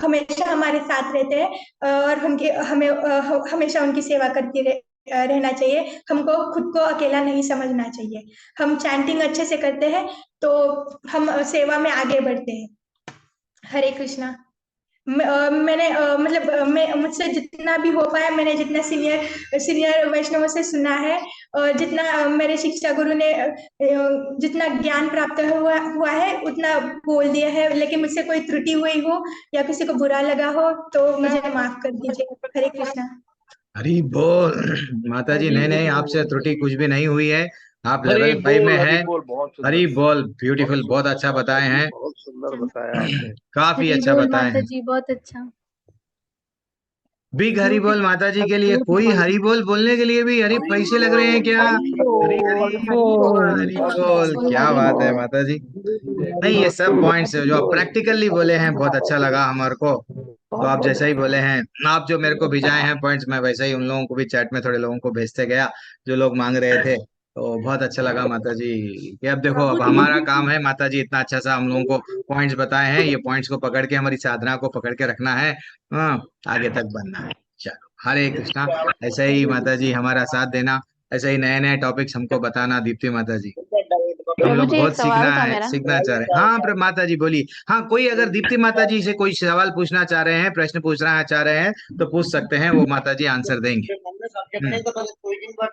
हमेशा हमारे साथ रहते हैं, और हमें हमेशा उनकी सेवा करती रहना चाहिए। हमको खुद को अकेला नहीं समझना चाहिए। हम चैंटिंग अच्छे से करते हैं तो हम सेवा में आगे बढ़ते हैं। हरे कृष्णा। मैंने मतलब मैं मुझसे जितना भी हो पाया, मैंने जितना सीनियर सीनियर वैष्णव से सुना है, और जितना मेरे शिक्षा गुरु ने जितना ज्ञान प्राप्त हुआ है उतना बोल दिया है। लेकिन मुझसे कोई त्रुटि हुई हो या किसी को बुरा लगा हो तो मुझे माफ कर दीजिए। हरे कृष्णा। हरी बोल। माता जी, नहीं नहीं, आपसे त्रुटि कुछ भी नहीं हुई है। आप हरी लेवल 5 में बोल, हरी हैं। बोल, बहुत सुंदर। हरी बोल, बहुत ब्यूटीफुल, बहुत सुंदर अच्छा माता बताए जी, हैं। बहुत सुंदर बताया आपने। काफी हरी अच्छा बोल बताए माता हैं। जी, बहुत अच्छा। बिग हरी बोल माता जी के लिए। कोई हरी बोल बोलने के लिए भी हरी हरी पैसे लग रहे हैं बोल, क्या? हरी हरी बोल, हरी हरी बोल, बोल, हरी हरी बोल, बोल, क्या हरी बात है बोल। माता जी। नहीं, ये सब पॉइंट्स जो आप प्रैक्टिकली बोले हैं बहुत अच्छा लगा हमारे को। तो आप जैसा ही बोले हैं, आप जो मेरे को भिजाए हैं पॉइंट्स, मैं वैसे ही उन लोगों को भी चैट में थोड़े लोगों को भेजते गया जो लोग मांग रहे थे। तो बहुत अच्छा लगा माता जी। कि अब देखो, अब हमारा काम है माता जी, इतना अच्छा सा हम लोगों को पॉइंट्स बताए हैं, ये पॉइंट्स को पकड़ के हमारी साधना को पकड़ के रखना है। हाँ, आगे तक बढ़ना है। चलो, हरे कृष्णा। ऐसे ही माता जी हमारा साथ देना, ऐसे ही नए नए टॉपिक्स हमको बताना दीप्ति माता जी। हम प्रभु लोग जी, एक बहुत सवाल था मेरा। सीखना चाह रहे हैं। हाँ माता जी बोलिए। हाँ, कोई अगर दीप्ति माता जी से कोई सवाल पूछना चाह रहे हैं, प्रश्न पूछना चाह रहे हैं, तो पूछ सकते हैं, वो माता जी आंसर देंगे।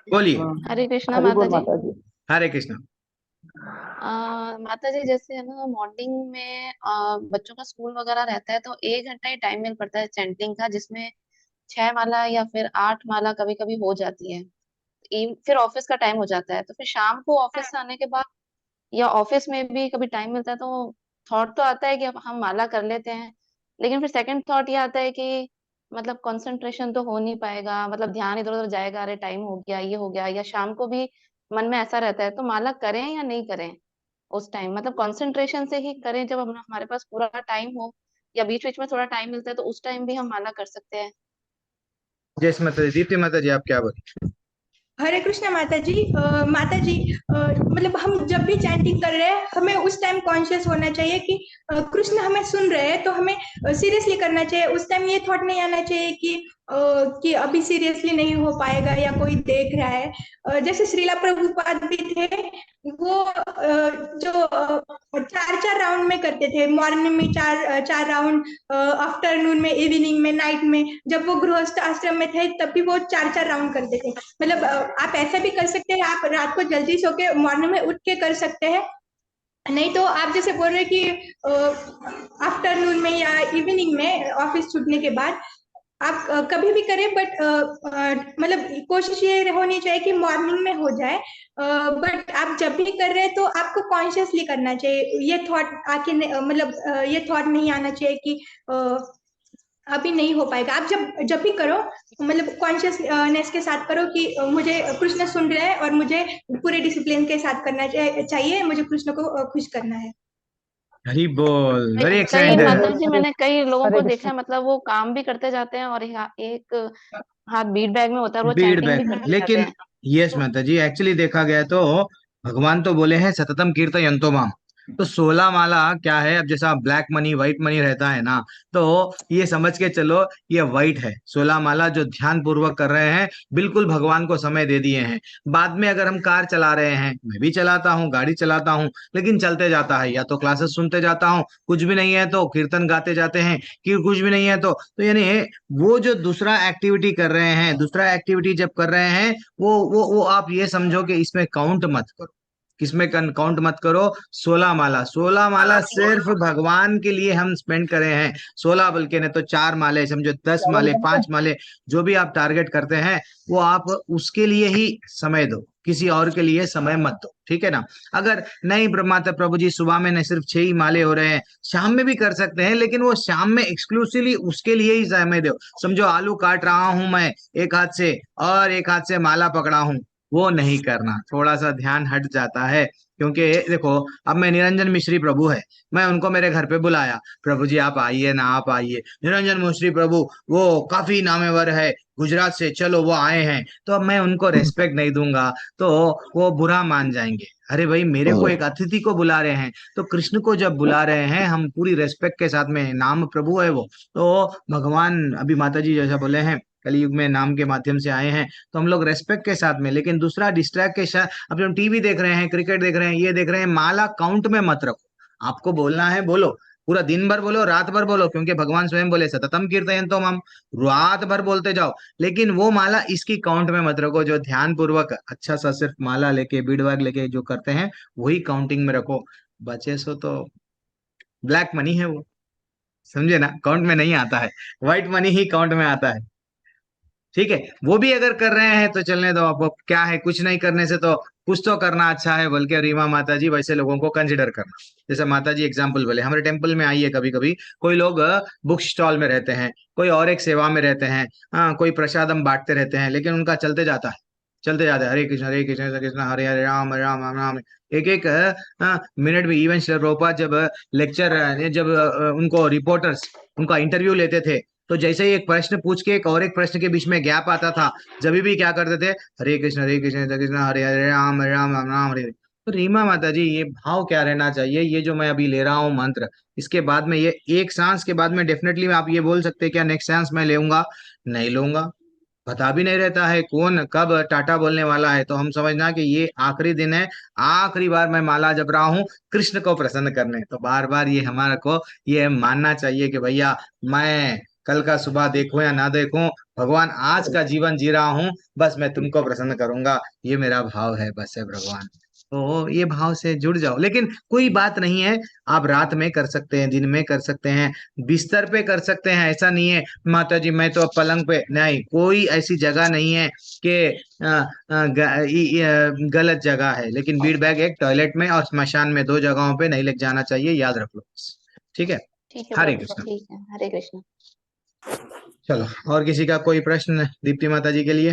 बोलिए। हरे कृष्णा हरी माता बोल जी। माता जी। हरे कृष्णा। माता जी, जैसे है ना, मॉर्निंग में बच्चों का स्कूल वगैरह रहता है तो 1 घंटा ही टाइम मिल पड़ता है चैंटिंग का, जिसमें 6 माला या फिर 8 माला कभी कभी हो जाती है। फिर ऑफिस का टाइम हो जाता है, तो फिर शाम को ऑफिस से आने के बाद या ऑफिस में भी कभी टाइम मिलता है तो थॉट तो आता है कि अब हम माला कर लेते हैं। लेकिन फिर सेकंड थॉट ये आता है कि मतलब कंसंट्रेशन तो हो नहीं पाएगा, मतलब ध्यान इधर उधर जाएगा, अरे टाइम हो गया, ये हो गया। या शाम को भी मन में ऐसा रहता है, तो माला करें या नहीं करें उस टाइम, मतलब कंसंट्रेशन से ही करें जब हमारे पास पूरा टाइम हो, या बीच बीच में थोड़ा टाइम मिलता है तो उस टाइम भी हम माला कर सकते हैं। जय माता जी। दीप्ति माता जी, आप क्या बोले? हरे कृष्ण माता जी। माता जी, मतलब हम जब भी चैंटिंग कर रहे हैं हमें उस टाइम कॉन्शियस होना चाहिए कि कृष्ण हमें सुन रहे हैं, तो हमें सीरियसली करना चाहिए। उस टाइम ये थॉट नहीं आना चाहिए कि अभी सीरियसली नहीं हो पाएगा या कोई देख रहा है। जैसे श्रीला प्रभुपाद भी थे, वो जो चार चार राउंड में करते थे, मॉर्निंग में चार चार राउंड, आफ्टरनून में, इवनिंग में, नाइट में। जब वो गृहस्थ आश्रम में थे तब भी वो चार चार राउंड करते थे। मतलब आप ऐसा भी कर सकते हैं, आप रात को जल्दी सो के मॉर्निंग में उठ के कर सकते हैं। नहीं तो आप जैसे बोल रहे कि आफ्टरनून में या इवनिंग में ऑफिस छूटने के बाद आप कभी भी करें, बट मतलब कोशिश ये होनी चाहिए कि मॉर्निंग में हो जाए। बट आप जब भी कर रहे हैं तो आपको कॉन्शियसली करना चाहिए। ये थॉट मतलब ये थॉट नहीं आना चाहिए कि अभी नहीं हो पाएगा। आप जब जब भी करो, मतलब कॉन्शियसनेस के साथ करो कि मुझे कृष्ण सुन रहे हैं और मुझे पूरे डिसिप्लिन के साथ करना चाहिए, मुझे कृष्ण को खुश करना है। हरी बोल, वेरी कई एक्साइटेड। माता जी, मैंने कई लोगों हरे को देखा कृष्ण। है, मतलब वो काम भी करते जाते हैं और एक हाथ बीट बैग में होता है और वो बीड़ चैंटिंग भी बैग, करते जाते लेकिन हैं। यस माता जी, एक्चुअली देखा गया तो भगवान तो बोले हैं सततम कीर्तयन्तो माम। तो 16 माला क्या है? अब जैसा ब्लैक मनी व्हाइट मनी रहता है ना, तो ये समझ के चलो ये व्हाइट है। 16 माला जो ध्यान पूर्वक कर रहे हैं, बिल्कुल भगवान को समय दे दिए हैं। बाद में अगर हम कार चला रहे हैं, मैं भी चलाता हूँ, गाड़ी चलाता हूँ, लेकिन चलते जाता है, या तो क्लासेस सुनते जाता हूँ, कुछ भी नहीं है तो कीर्तन गाते जाते हैं, कि कुछ भी नहीं है तो यानी वो जो दूसरा एक्टिविटी कर रहे हैं, दूसरा एक्टिविटी जब कर रहे हैं, वो आप ये समझो कि इसमें काउंट मत करो। किसमें काउंट मत करो? 16 माला, 16 माला सिर्फ भगवान के लिए हम स्पेंड करे हैं। 16 बल्कि नहीं तो 4 माले समझो, 10 माले, 5 माले, जो भी आप टारगेट करते हैं, वो आप उसके लिए ही समय दो, किसी और के लिए समय मत दो, ठीक है ना? अगर नहीं माता प्रभु जी, सुबह में नहीं, सिर्फ 6 ही माले हो रहे हैं, शाम में भी कर सकते हैं, लेकिन वो शाम में एक्सक्लूसिवली उसके लिए ही समय दो। समझो आलू काट रहा हूं मैं एक हाथ से, और एक हाथ से माला पकड़ा हूं, वो नहीं करना, थोड़ा सा ध्यान हट जाता है। क्योंकि देखो, अब मैं निरंजन मिश्री प्रभु है, मैं उनको मेरे घर पे बुलाया, प्रभु जी आप आइए ना, आप आइए, निरंजन मिश्री प्रभु वो काफी नामेवर है गुजरात से, चलो वो आए हैं, तो अब मैं उनको रेस्पेक्ट नहीं दूंगा तो वो बुरा मान जाएंगे। अरे भाई, मेरे को एक अतिथि को बुला रहे हैं, तो कृष्ण को जब बुला रहे हैं हम पूरी रेस्पेक्ट के साथ में, नाम प्रभु है वो, तो भगवान अभी माता जी जैसा बोले हैं, कलयुग में नाम के माध्यम से आए हैं, तो हम लोग रेस्पेक्ट के साथ में, लेकिन दूसरा डिस्ट्रैक्ट के साथ, अब हम टीवी देख रहे हैं, क्रिकेट देख रहे हैं, ये देख रहे हैं, माला काउंट में मत रखो। आपको बोलना है बोलो, पूरा दिन भर बोलो, रात भर बोलो, क्योंकि भगवान स्वयं बोले सततम कीर्तयन्तम हम, रात भर बोलते जाओ, लेकिन वो माला इसकी काउंट में मत रखो। जो ध्यान पूर्वक अच्छा सा सिर्फ माला लेके, बीड वर्ग लेके जो करते हैं, वही काउंटिंग में रखो। बचे सो तो ब्लैक मनी है वो, समझे ना, काउंट में नहीं आता है, व्हाइट मनी ही काउंट में आता है। ठीक है, वो भी अगर कर रहे हैं तो चलने दो, आपको क्या है, कुछ नहीं करने से तो कुछ तो करना अच्छा है, बल्कि रीमा माता जी वैसे लोगों को कंसिडर करना। जैसे माता जी एग्जाम्पल बोले, हमारे टेम्पल में आइए, कभी कभी कोई लोग बुक स्टॉल में रहते हैं, कोई और एक सेवा में रहते हैं, हाँ, कोई प्रसादम बांटते रहते हैं, लेकिन उनका चलते जाता है, चलते जाते हैं, हरे कृष्ण कृष्ण कृष्ण हरे हरे, राम राम राम राम। एक एक मिनट में, इवन श्री रूपा जब लेक्चर, जब उनको रिपोर्टर्स उनका इंटरव्यू लेते थे, तो जैसे ही एक प्रश्न पूछ के एक और एक प्रश्न के बीच में गैप आता था, जब भी क्या करते थे, हरे कृष्ण कृष्ण हरे हरे, राम राम राम राम हरे हरे। तो रीमा माता जी, ये भाव क्या रहना चाहिए, ये जो मैं अभी ले रहा हूँ मंत्र, इसके बाद में, ये एक सांस के बाद में डेफिनेटली आप ये बोल सकते हैं क्या नेक्स्ट सांस मैं लूंगा? नहीं लूंगा। पता भी नहीं रहता है कौन कब टाटा बोलने वाला है, तो हम समझना कि ये आखिरी दिन है, आखिरी बार मैं माला जप रहा हूँ कृष्ण को प्रसन्न करने। तो बार बार ये हमारे को ये मानना चाहिए कि भैया, मैं कल का सुबह देखूं या ना देखूं, भगवान आज का जीवन जी रहा हूं, बस मैं तुमको प्रसन्न करूंगा, ये मेरा भाव है, बस है भगवान। तो ये भाव से जुड़ जाओ, लेकिन कोई बात नहीं है, आप रात में कर सकते हैं, दिन में कर सकते हैं, बिस्तर पे कर सकते हैं, ऐसा नहीं है माता जी मैं तो अब पलंग पे नहीं, कोई ऐसी जगह नहीं है कि गलत जगह है, लेकिन बीड़ बैग एक टॉयलेट में और स्मशान में, दो जगहों पे नहीं लेके जाना चाहिए, याद रख लो बस। ठीक है। ठीक है हरे प्रभु, कृष्ण। ठीक है, हरे कृष्ण। चलो, और किसी का कोई प्रश्न दीप्ति माता जी के लिए?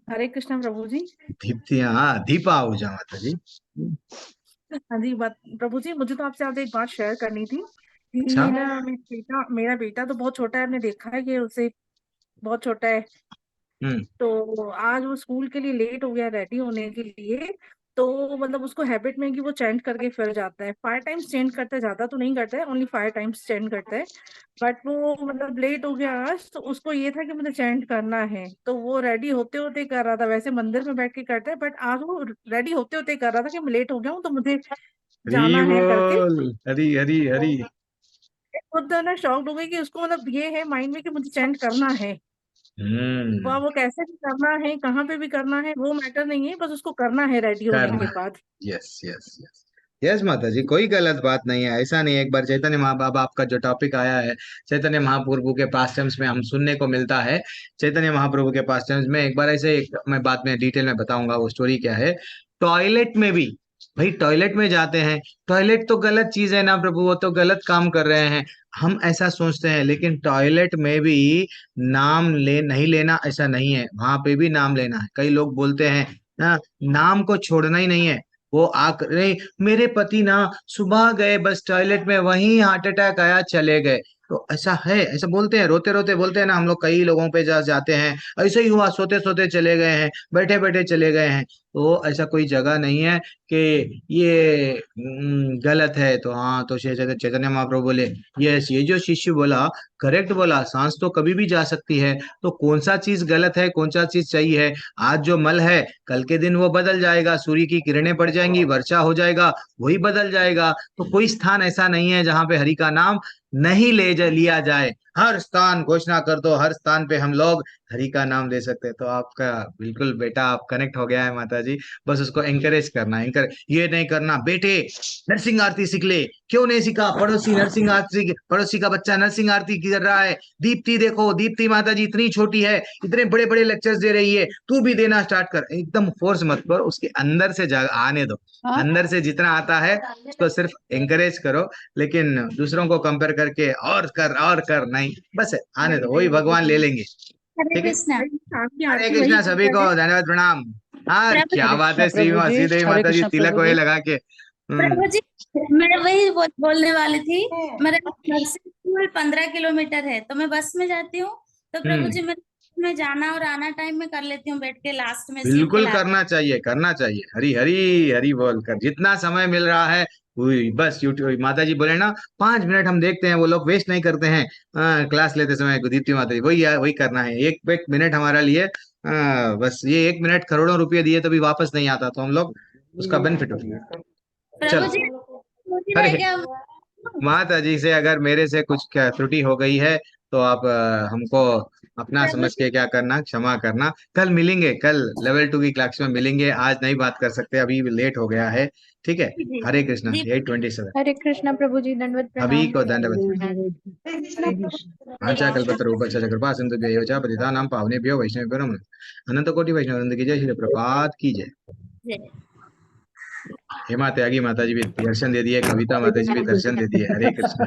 हरे कृष्ण प्रभु जी। दीप्ति, हाँ, दीपा आहूजा माता जी। हाँ जी, बात प्रभु जी, मुझे तो आपसे आज एक बात शेयर करनी थी अच्छा। कि ना मेरा बेटा तो बहुत छोटा है, आपने देखा है कि उसे बहुत छोटा है। हम्म। तो आज वो स्कूल के लिए लेट हो गया रेडी होने के लिए। तो मतलब उसको हैबिट में है कि वो चैंट करके फिर जाता है, 5 टाइम्स चैंट करता है, ज्यादा तो नहीं करता है, ओनली 5 टाइम्स चैंट करता है। बट वो मतलब लेट हो गया आज, तो उसको ये था कि मुझे चैंट करना है, तो वो रेडी होते होते कर रहा था, वैसे मंदिर में बैठ के करता है, बट आज वो रेडी होते होते कर रहा था कि मैं लेट हो गया हूँ तो मुझे हरी जाना है करके। बोल, हरी हरी हरी। खुद ना शॉक्ड हो गई कि उसको मतलब ये है माइंड में कि मुझे चैंट करना है। वो कैसे भी करना है, कहाँ पे भी करना है, वो मैटर नहीं है, बस उसको करना है रेडी होने करना के है। बाद। Yes yes yes. यस माता जी, कोई गलत बात नहीं है, ऐसा नहीं है। एक बार चैतन्य महाबाबा, आपका जो टॉपिक आया है, चैतन्य महाप्रभु के पास टाइम्स में हम सुनने को मिलता है, चैतन्य महाप्रभु के पास टाइम्स में एक बार ऐसे मैं बाद में डिटेल में बताऊंगा वो स्टोरी क्या है। टॉयलेट में भी, भाई टॉयलेट में जाते हैं, टॉयलेट तो गलत चीज है ना प्रभु, वो तो गलत काम कर रहे हैं, हम ऐसा सोचते हैं, लेकिन टॉयलेट में भी नाम ले नहीं लेना ऐसा नहीं है, वहां पे भी नाम लेना है। कई लोग बोलते हैं ना, नाम को छोड़ना ही नहीं है। वो नहीं, मेरे पति ना सुबह गए बस टॉयलेट में, वहीं हार्ट अटैक आया, चले गए, तो ऐसा है, ऐसा बोलते हैं, रोते रोते बोलते हैं ना, हम लोग कई लोगों पे जाते हैं, ऐसे ही हुआ, सोते सोते चले गए हैं, बैठे बैठे चले गए हैं। तो ऐसा कोई जगह नहीं है कि ये गलत है। तो हाँ, तो चैतन्य महाप्रभु बोले यस, ये जो शिष्य बोला करेक्ट बोला, सांस तो कभी भी जा सकती है। तो कौन सा चीज गलत है, कौन सा चीज सही है? आज जो मल है कल के दिन वो बदल जाएगा, सूर्य की किरणें पड़ जाएंगी, वर्षा हो जाएगा, वही बदल जाएगा। तो कोई स्थान ऐसा नहीं है जहां पे हरि का नाम नहीं लिया जाए। हर स्थान घोषणा कर दो, हर स्थान पे हम लोग हरि का नाम ले सकते हैं। तो आपका बिल्कुल बेटा आप कनेक्ट हो गया है माता जी। बस उसको एंकरेज करना, ये नहीं करना बेटे नरसिंह आरती सीख ले, क्यों नहीं सीखा? पड़ोसी नरसिंह आरती, पड़ोसी का बच्चा नरसिंह आरती कर रहा है। दीप्ति देखो, दीप्ति माता जी इतनी छोटी है, इतने बड़े बड़े लेक्चर्स दे रही है, तू भी देना स्टार्ट कर। एकदम फोर्स मत करो, उसके अंदर से आने दो। अंदर से जितना आता है उसको सिर्फ एंकरेज करो, लेकिन दूसरों को कंपेयर करके और कर नहीं, बस आने दो, वही भगवान ले लेंगे। हरे ठीक है। कृष्णा। आपकी हरे आरती कृष्णा वही सभी को, करता है। धन्यवाद, प्रणाम। हाँ, प्रभु क्या जी, बात है, प्रभु जी, श्री देवी हरे माता जी कृष्णा तिलक प्रभु वही जी। लगा के। प्रभु जी, मैं वही बोलने वाली थी। मेरे घर से स्कूल 15 किलोमीटर है, तो मैं बस में जाती हूँ। तो प्रभु हम्म जी, मैं जाना और आना टाइम में कर लेती हूँ, बैठ के लास्ट में सीट के बिल्कुल लास्ट। करना चाहिए, करना चाहिए। हरी हरी हरी बोल कर जितना समय मिल रहा है वही बस। यूट्यूब माता जी बोले ना 5 मिनट हम देखते हैं, वो लोग वेस्ट नहीं करते हैं। क्लास लेते समय दीप्ति माता जी वही करना है। एक एक मिनट हमारा लिए, बस ये 1 मिनट करोड़ों रुपए दिए तो भी वापस नहीं आता, तो हम लोग उसका बेनिफिट उठाएंगे। प्रभु जी, चलो। मुझे रह अरे गया। माता जी से अगर मेरे से कुछ त्रुटि हो गई है तो आप हमको अपना प्रभु समझ जी, के क्या करना, क्षमा करना। कल मिलेंगे, कल लेवल 2 की क्लास में मिलेंगे। आज नहीं बात कर सकते, अभी लेट हो गया है। ठीक है। जी हरे कृष्णा। जी। 8:27 हरे कृष्णा प्रभु जी, दंडवत अभी प्रणाम। को दंडवत। आशा कृष्ण। कल्पतरुभ्यश्च कृपा सिन्धुभ्यो च पतितानां पावनेभ्यो वैष्णवेभ्यो नमः। अनंत कोटि वैष्णव वृंद की जय, श्री प्रपात की जय। जय। हेमा त्यागी माता जी भी दर्शन दे दिए, कविता माता जी भी दर्शन दे दिए। हरे कृष्ण।